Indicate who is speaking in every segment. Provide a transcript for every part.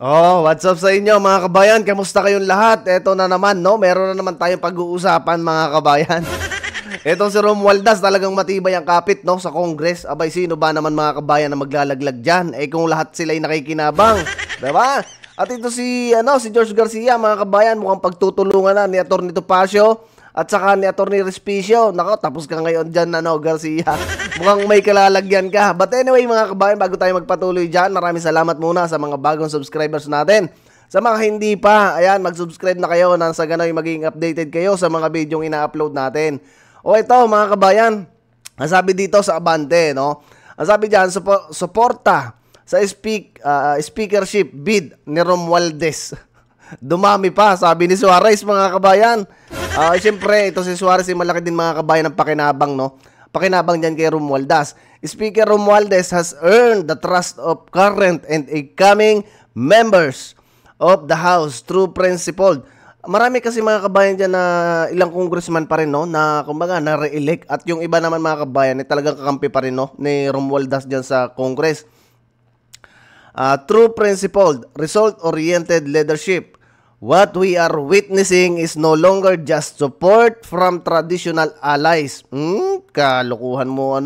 Speaker 1: Oh, what's up sa inyo mga kabayan? Kamusta kayong lahat? Eto na naman, no? Meron na naman tayong pag-uusapan mga kabayan. Etong si Romualdez talagang matibay ang kapit, no, sa Congress. Abay, sino ba naman mga kabayan na maglalaglag dyan? Eh kung lahat sila'y nakikinabang, diba? At ito si George Garcia mga kabayan, mukhang pagtutulungan na ni Atty. Topacio at saka ni Atty. Respicio. Nako, tapos ka ngayon dyan, Garcia. Mukhang may kalalagyan ka. But anyway, mga kabayan, bago tayo magpatuloy dyan, maraming salamat muna sa mga bagong subscribers natin. Sa mga hindi pa, ayan, mag-subscribe na kayo nang sa gano'y maging updated kayo sa mga videong ina-upload natin. O ito, mga kabayan, ang sabi dito sa Abante, no? Ang sabi dyan, suporta sa speakership bid ni Romualdez. Dumami pa, sabi ni Suarez, mga kabayan. Siyempre, ito si Suarez, malaki din mga kabayan ng pakinabang, no? Pakinabang dyan kay Romualdez. Speaker Romualdez has earned the trust of current and incoming members of the House through principled. Marami kasi mga kabayan dyan na ilang congressman pa rin, no? Na kumbaga na-re-elect. At yung iba naman mga kabayan, talagang kakampi pa rin, no? Ni Romualdez dyan sa Congress. True principled, result-oriented leadership. What we are witnessing is no longer just support from traditional allies. Kalukuhan mo,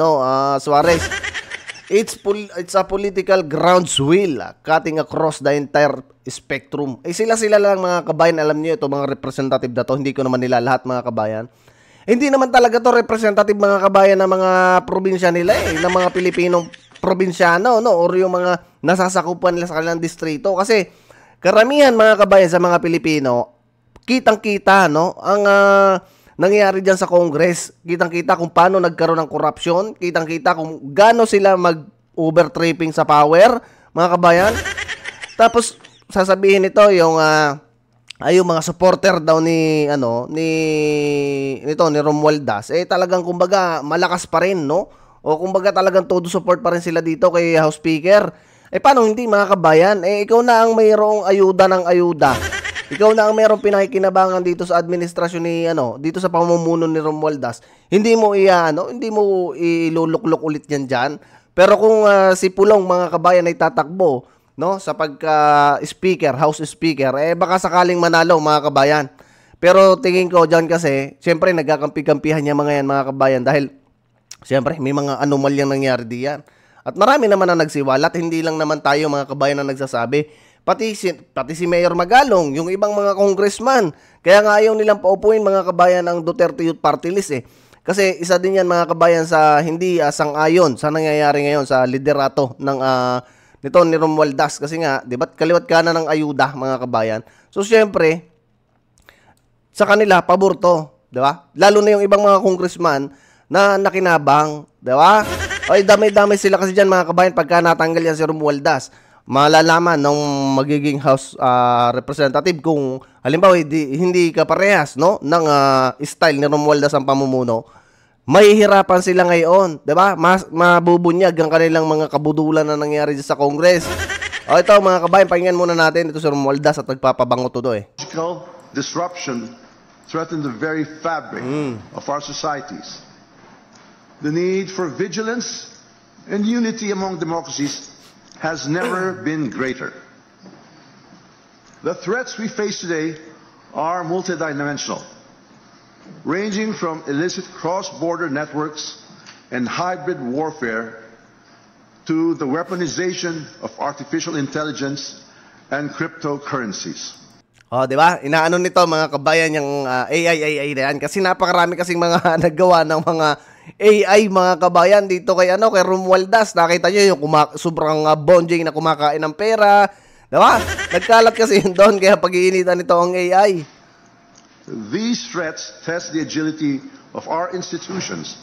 Speaker 1: Suarez. It's a political groundswell cutting across the entire spectrum. Sila lang mga kabayan, alam niyo ito, mga representative na to. Hindi ko naman nila lahat mga kabayan. Hindi naman talaga to representative mga kabayan ng mga probinsya nila ng mga Pilipinong probinsyano, no? Or yung mga nasasakupan nila sa kanilang distrito. Kasi karamihan mga kabayan sa mga Pilipino, kitang-kita, no? Ang nangyayari dyan sa Congress, kitang-kita kung paano nagkaroon ng korupsyon, kitang-kita kung gaano sila mag-overtripping sa power, mga kabayan. Tapos sasabihin nito yung mga supporter daw ni Romualdez, talagang kumbaga malakas pa rin, no? O kumbaga talagang todo support pa rin sila dito kay House Speaker. Paano hindi mga kabayan? Ikaw na ang mayroong ayuda ng ayuda. Ikaw na ang mayroong pinakikinabangan dito sa administrasyon ni dito sa pamumuno ni Romualdez. Hindi mo iluluklok ulit yan dyan. Pero kung si Pulong mga kabayan ay tatakbo, no, sa pagka-speaker, House Speaker, baka sakaling manalo mga kabayan. Pero tingin ko dyan kasi, siyempre nagkakampi-kampihan niya mga yan mga kabayan dahil siyempre may mga anomalyang nangyari diyan. At marami naman na nagsiwalat, hindi lang naman tayo mga kabayan na nagsasabi. Pati si Mayor Magalong, yung ibang mga congressman. Kaya nga ayaw nilang paupuin mga kabayan ang Duterte Youth Party List Kasi isa din yan mga kabayan sa hindi sang-ayon sa nangyayari ngayon sa liderato ng nito ni Romualdez. Kasi nga, di ba, kaliwat kanan ng ayuda mga kabayan. So syempre, sa kanila, pabor to. Di ba? Lalo na yung ibang mga congressman na nakinabang. Di ba? Ay, dami-dami sila kasi dyan mga kabayan pagka natanggal yan si Romualdez. Malalaman ng magiging House Representative kung halimbawa hindi ka parehas, no, ng style ni Romualdez ang pamumuno. Mahihirapan sila ngayon, 'di ba? Mabubunyag ang kanilang mga kabudulan na nangyari sa Congress. Ito mga kabayan, pakinggan muna natin ito si Romualdez at nagpapabango todo
Speaker 2: Disruption threaten the very fabric of our societies. The need for vigilance and unity among democracies has never been greater. The threats we face today are multidimensional, ranging from illicit cross-border networks and hybrid warfare to the weaponization of artificial intelligence and cryptocurrencies.
Speaker 1: Di ba? Inaano nito mga kabayan yung AI na yan kasi napakarami kasing mga naggawa ng mga AI mga kabayan dito kay Romualdez. Nakita niyo yung sobrang bonjing na kumakain ng pera. Diba? Nagkalat kasi yun doon kaya pag-iinitan nito ang AI.
Speaker 2: These threats test the agility of our institutions,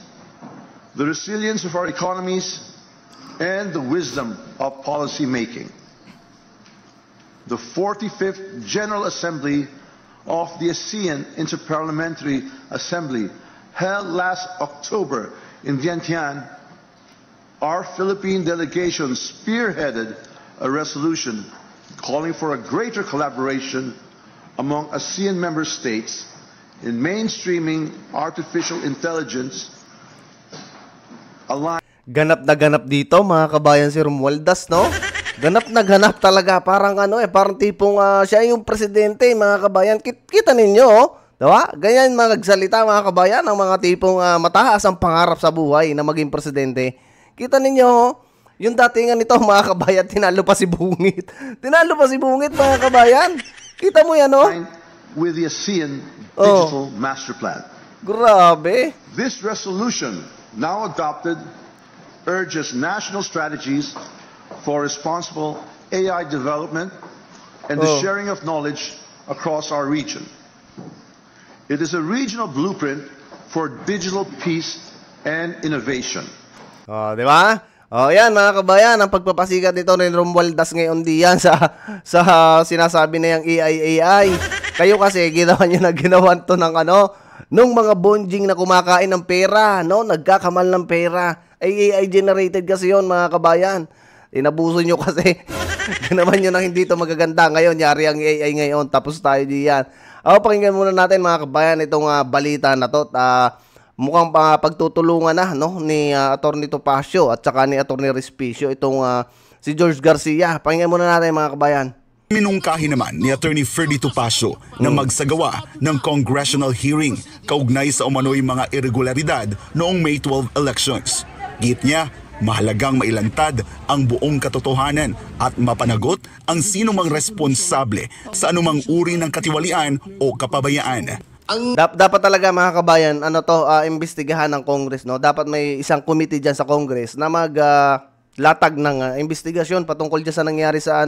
Speaker 2: the resilience of our economies, and the wisdom of policy making. The 45th General Assembly of the ASEAN Interparliamentary Assembly held last October in Vientiane, our Philippine delegation spearheaded a resolution calling for a greater collaboration among ASEAN member states in mainstreaming artificial intelligence
Speaker 1: Ganap na ganap dito mga kabayan si Romualdez, no? Ganap na ganap talaga. Parang parang tipong siya yung presidente, mga kabayan. Kita ninyo, oh. Diba? Ganyan mga nagsalita, mga kabayan, ang mga tipong mataas ang pangarap sa buhay na maging presidente. Kita ninyo, oh. Yung datingan nito, mga kabayan, tinalo pa si Bungit. Tinalo pa si Bungit, mga kabayan. Kita mo yan, oh.
Speaker 2: With the ASEAN Digital Master Plan.
Speaker 1: Grabe.
Speaker 2: This resolution, now adopted, urges national strategies for responsible AI development and the sharing of knowledge across our region. It is a regional blueprint for digital peace and innovation.
Speaker 1: Di ba? Yan mga kabayan, ang pagpapasikat nito ni Romualdez ngayon diyan sa sinasabi na yung AI. Kayo kasi ginawan to ng nung mga bonjing na kumakain ng pera, no? Nagkakamal ng pera. Ay AI generated kasi yon, mga kabayan. Inabuso nyo kasi. Ginawan nyo na hindi to magaganda. Ngayon, yari ang AI ngayon. Tapos tayo diyan. Pakinggan muna natin, mga kabayan, itong balita na to. Mukhang pagtutulungan na, no, ni Atty. Topacio at saka ni Atty. Respicio itong si George Garcia. Pakinggan muna natin, mga kabayan.
Speaker 3: Minungkahi naman ni Atty. Ferdy Topacio na magsagawa ng congressional hearing kaugnay sa umano'y mga irregularidad noong May 12 elections. Git niya, mahalagang mailantad ang buong katotohanan at mapanagot ang sinumang responsable sa anumang uri ng katiwalian o kapabayaan.
Speaker 1: Dapat talaga, mga kabayan, imbestigahan ng Congress, no? Dapat may isang committee diyan sa Congress na latag ng investigasyon patungkol diyan sa nangyari sa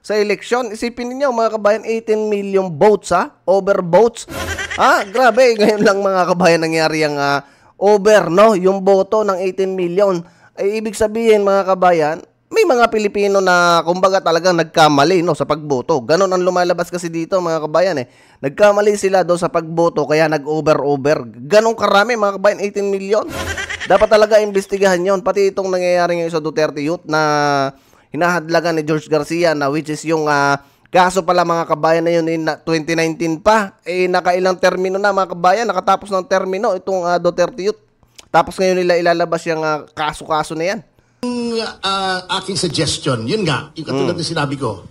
Speaker 1: sa eleksyon. Isipin niyo, mga kabayan, 18 million votes, overvotes. Grabe, ngayon lang, mga kabayan, nangyari ang over, no? Yung boto ng 18 million. Ay ibig sabihin, mga kabayan, may mga Pilipino na kumbaga talagang nagkamali, no, sa pagboto. Ganon ang lumalabas kasi dito, mga kabayan, Nagkamali sila doon sa pagboto kaya nag-over. Ganon karami, mga kabayan, 18 million. Dapat talaga imbestigahan 'yon. Pati itong nangyayari ngayon sa Duterte Youth na hinahadlagan ni George Garcia, na which is yung kaso pala, mga kabayan, na yun 2019 pa. Nakailang termino na, mga kabayan, nakatapos ng termino itong Duterte Youth. Tapos ngayon nila ilalabas yung kaso-kaso na yan.
Speaker 4: Aking suggestion, yun nga, yung katulad na sinabi ko,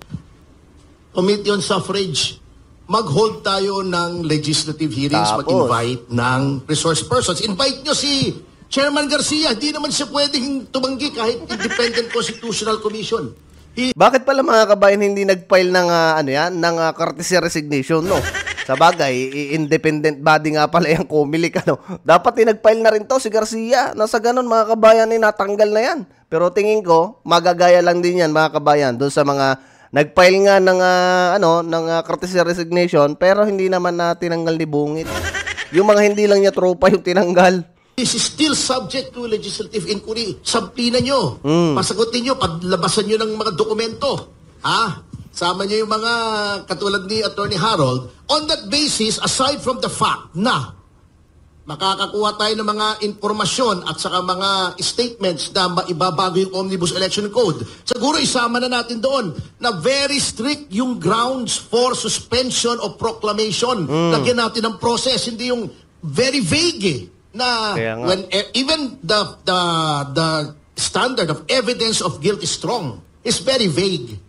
Speaker 4: Committee on Suffrage, mag-hold tayo ng legislative hearings, mag-invite ng resource persons. Invite nyo si Chairman Garcia, di naman siya pwedeng tumanggi kahit Independent Constitutional Commission.
Speaker 1: Bakit pala, mga kabayan, hindi nag-file ng ng courtesy resignation, no? Sa bagay, independent body nga pala yung Comelec, Dapat nag-file na rin to si Garcia. Nasa ganun, mga kabayan, natanggal na yan. Pero tingin ko, magagaya lang din yan, mga kabayan, doon sa mga nag-file nga ng courtesy resignation, pero hindi naman na tinanggal ni Bungit. Yung mga hindi lang niya tropa yung tinanggal.
Speaker 4: This is still subject to legislative inquiry. Subpina nyo. Pasagutin nyo, paglabasan nyo ng mga dokumento. Sama nyo yung mga katulad ni Attorney Harold. On that basis, aside from the fact na makakakuha tayo ng mga informasyon at saka mga statements na maibabago yung Omnibus Election Code, siguro isama na natin doon na very strict yung grounds for suspension of proclamation. Lagyan natin ng process, hindi yung very vague na when even the standard of evidence of guilt is strong, is very vague.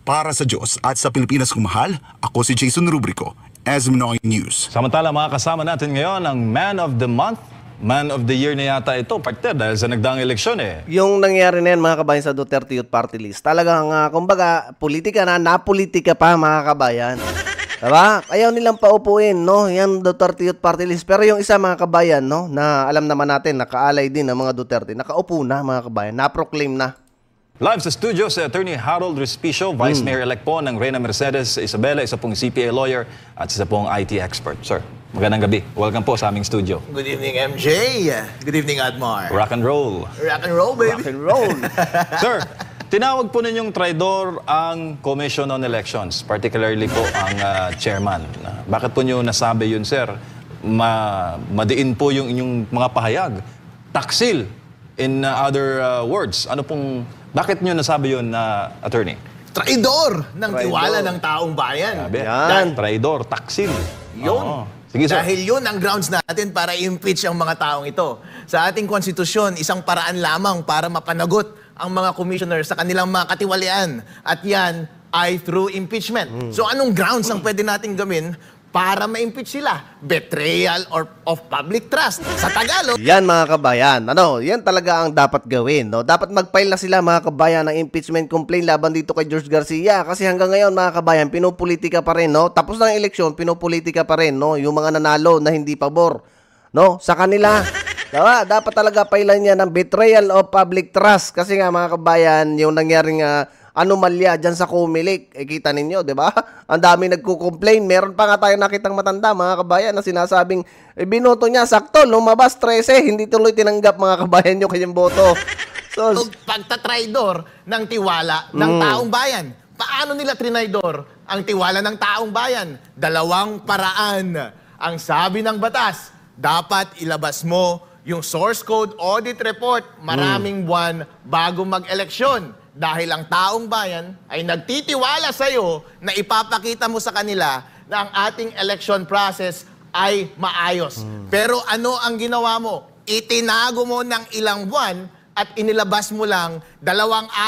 Speaker 3: Para sa Diyos at sa Pilipinas kumahal, ako si Jason Rubrico, SMNOI News.
Speaker 5: Samantala, mga kasama natin ngayon ang Man of the Month, Man of the Year na yata ito, partner, dahil sa nagdaang eleksyon
Speaker 1: Yung nangyari na yan, mga kabayan, sa Duterte Youth Party List, talagang kumbaga, politika napolitika pa, mga kabayan. Diba? Ayaw nilang paupuin, no? Yan, Duterte Youth Party List. Pero yung isa, mga kabayan, no, na alam naman natin, nakaalay din ng mga Duterte, nakaupo na, mga kabayan, na-proclaim na.
Speaker 5: Live sa studio si Attorney Harold Respicio, Vice Mayor-elect po ng Reyna Mercedes Isabela, isa pong CPA lawyer at isa pong IT expert. Sir, magandang gabi. Welcome po sa aming studio.
Speaker 6: Good evening, MJ. Good evening, Admar.
Speaker 5: Rock and roll.
Speaker 6: Rock and roll, baby.
Speaker 1: Rock and roll.
Speaker 5: Sir, tinawag po ninyong traidor ang Commission on Elections, particularly po ang chairman. Bakit po nyo nasabi yun, sir? Madiin po yung inyong mga pahayag. Taksil, in other words. Bakit nyo nasabi yun, attorney?
Speaker 6: Traidor ng tiwala ng taong bayan.
Speaker 1: Yan.
Speaker 5: Traidor, taksil.
Speaker 6: Yun.
Speaker 5: Sige, sir.
Speaker 6: Dahil yun ang grounds natin para i-impeach ang mga taong ito. Sa ating konstitusyon, isang paraan lamang para mapanagot ang mga commissioner sa kanilang mga katiwalian. At yan ay through impeachment. So anong grounds ang pwede nating gawin para ma-impeach sila? Betrayal of public trust. Sa Tagalog,
Speaker 1: Yan mga kabayan, yan talaga ang dapat gawin, no? Dapat mag-file na sila mga kabayan ng impeachment complaint laban dito kay George Garcia kasi hanggang ngayon mga kabayan, pinopolitika pa rin, no? Tapos ng eleksyon, pinopolitika pa rin, no? Yung mga nanalo na hindi pabor, no? Sa kanila. Diba? Dapat talaga filean niya ng betrayal of public trust kasi nga mga kabayan, yung nangyaring anomalya dyan sa Comelec. Kita ninyo, di ba? Ang dami nagko-complain. Meron pa nga tayo nakitang matanda, mga kabayan, na sinasabing, binoto niya, sakto, lumabas 13, hindi tuloy tinanggap, mga kabayan, yung kanyang boto. So,
Speaker 6: pagtatraidor ng tiwala ng taong bayan. Paano nila trinaidor ang tiwala ng taong bayan? Dalawang paraan. Ang sabi ng batas, dapat ilabas mo yung source code audit report maraming buwan bago mag-eleksyon. Dahil ang taong bayan ay nagtitiwala sa iyo na ipapakita mo sa kanila na ang ating election process ay maayos. Pero ano ang ginawa mo? Itinago mo ng ilang buwan at inilabas mo lang 2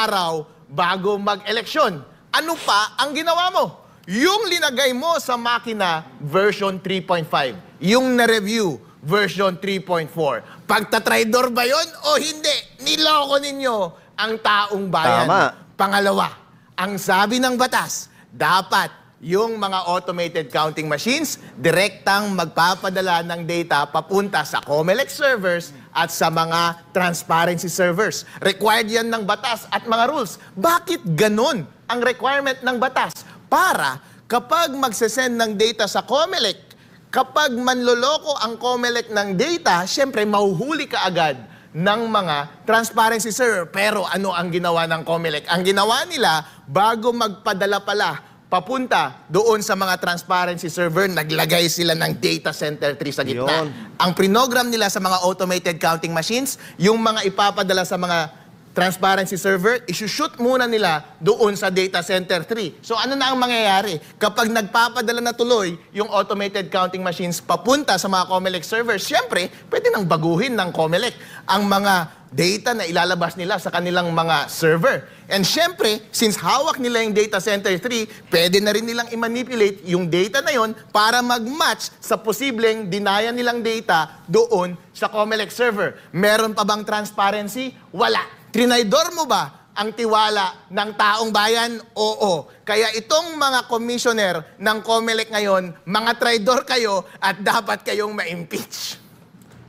Speaker 6: araw bago mag-eleksyon. Ano pa ang ginawa mo? Yung linagay mo sa makina version 3.5. Yung na-review version 3.4. Pagtatraidor ba yon o hindi? Niloko ninyo ang taong bayan.
Speaker 1: Tama.
Speaker 6: Pangalawa, ang sabi ng batas, dapat yung mga automated counting machines direktang magpapadala ng data papunta sa Comelec servers at sa mga transparency servers. Required yan ng batas at mga rules. Bakit ganun ang requirement ng batas? Para kapag magsesend ng data sa Comelec, kapag manloloko ang Comelec ng data, syempre mahuhuli ka agad ng mga transparency server. Pero ano ang ginawa ng Comelec? Ang ginawa nila, bago magpadala pala papunta doon sa mga transparency server, naglagay sila ng data center 3 sa gitna.
Speaker 1: Yun.
Speaker 6: Ang prinogram nila sa mga automated counting machines, yung mga ipapadala sa mga transparency server, isushoot muna nila doon sa data center 3. So ano na ang mangyayari? Kapag nagpapadala na tuloy yung automated counting machines papunta sa mga Comelec servers, syempre, pwede nang baguhin ng Comelec ang mga data na ilalabas nila sa kanilang mga server. And syempre, since hawak nila yung data center 3, pwede na rin nilang i-manipulate yung data na yon para mag-match sa posibleng dinayan nilang data doon sa Comelec server. Meron pa bang transparency? Wala. Trinaidor mo ba ang tiwala ng taong bayan? Oo. Kaya itong mga commissioner ng Comelec ngayon, mga traidor kayo at dapat kayong ma-impeach.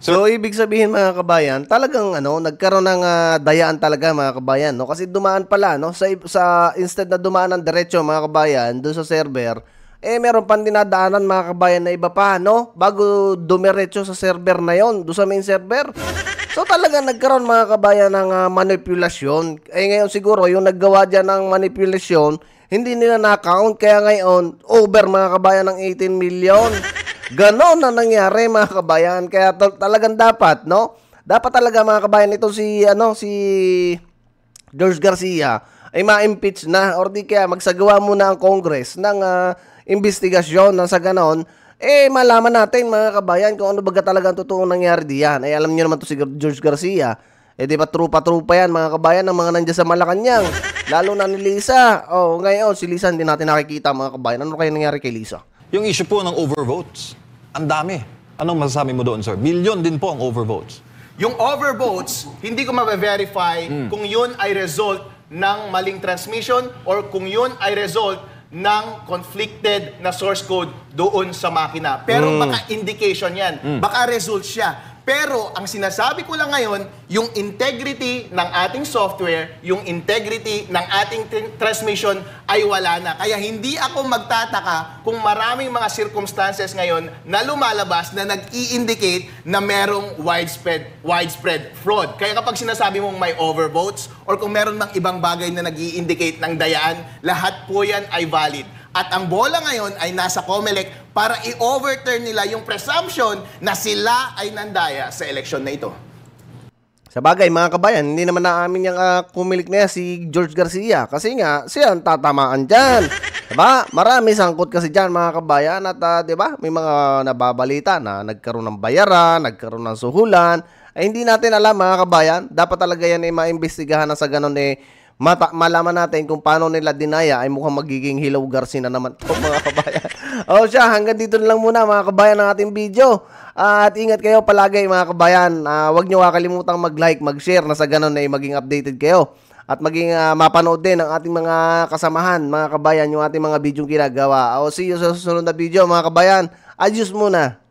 Speaker 1: So, ibig sabihin mga kabayan, talagang nagkaroon ng dayaan talaga mga kabayan, no? Kasi dumaan pala, no? Sa instead na dumaan ng diretso mga kabayan doon sa server, meron pang dinadaanan mga kabayan na iba pa, no? Bago dumiretso sa server na yon, doon sa main server. So talagang nagkaroon mga kabayan ng manipulasyon. Ngayon siguro yung naggawa dyan ng manipulasyon, hindi nila na-count. Kaya ngayon, over mga kabayan ng 18 million. Ganon na nangyari mga kabayan. Kaya talagang dapat, no? Dapat talaga mga kabayan ito si George Garcia ay ma-impeach na or di kaya magsagawa muna ang Congress ng investigasyon na sa ganon malaman natin mga kabayan kung ano baga talaga ang totoong nangyari diyan. Alam niyo naman to si George Garcia. Di ba trupa-trupa yan mga kabayan ng mga nandiyan sa Malacanang. Lalo na ni Lisa. Ngayon si Lisa hindi natin nakikita mga kabayan. Ano kaya nangyari kay Lisa?
Speaker 5: Yung issue po ng overvotes, ang dami. Anong masasabi mo doon, sir? Million din po ang overvotes.
Speaker 6: Yung overvotes, hindi ko ma-verify kung yun ay result ng maling transmission or kung yun ay result ng conflicted na source code doon sa makina. Pero baka indication yan. Baka result siya. Pero ang sinasabi ko lang ngayon, yung integrity ng ating software, yung integrity ng ating transmission ay wala na. Kaya hindi ako magtataka kung maraming mga circumstances ngayon na lumalabas na nag-i-indicate na merong widespread fraud. Kaya kapag sinasabi mong may overvotes or kung meron mang ibang bagay na nag-i-indicate ng dayaan, lahat po yan ay valid. At ang bola ngayon ay nasa Comelec para i-overturn nila yung presumption na sila ay nandaya sa eleksyon na ito.
Speaker 1: Sa bagay mga kabayan, hindi naman naamin yung Comelec na yan, si George Garcia. Kasi nga, siya ang tatamaan dyan. Diba? Marami sangkot kasi dyan mga kabayan at diba? May mga nababalita na nagkaroon ng bayaran, nagkaroon ng suhulan. Ay hindi natin alam mga kabayan. Dapat talaga yan ay maimbestigahan na sa ganun malaman natin kung paano nila dinaya ay mukhang magiging Hilaw Garcia na naman to mga kabayan. O siya, hanggang dito na lang muna mga kabayan ng ating video. At ingat kayo palagi mga kabayan. Huwag nyo kakalimutang mag-like, mag-share na sa ganun ay maging updated kayo. At maging mapanood din ang ating mga kasamahan, mga kabayan, yung ating mga video ginagawa. O see you sa susunod na video, mga kabayan. Adios muna.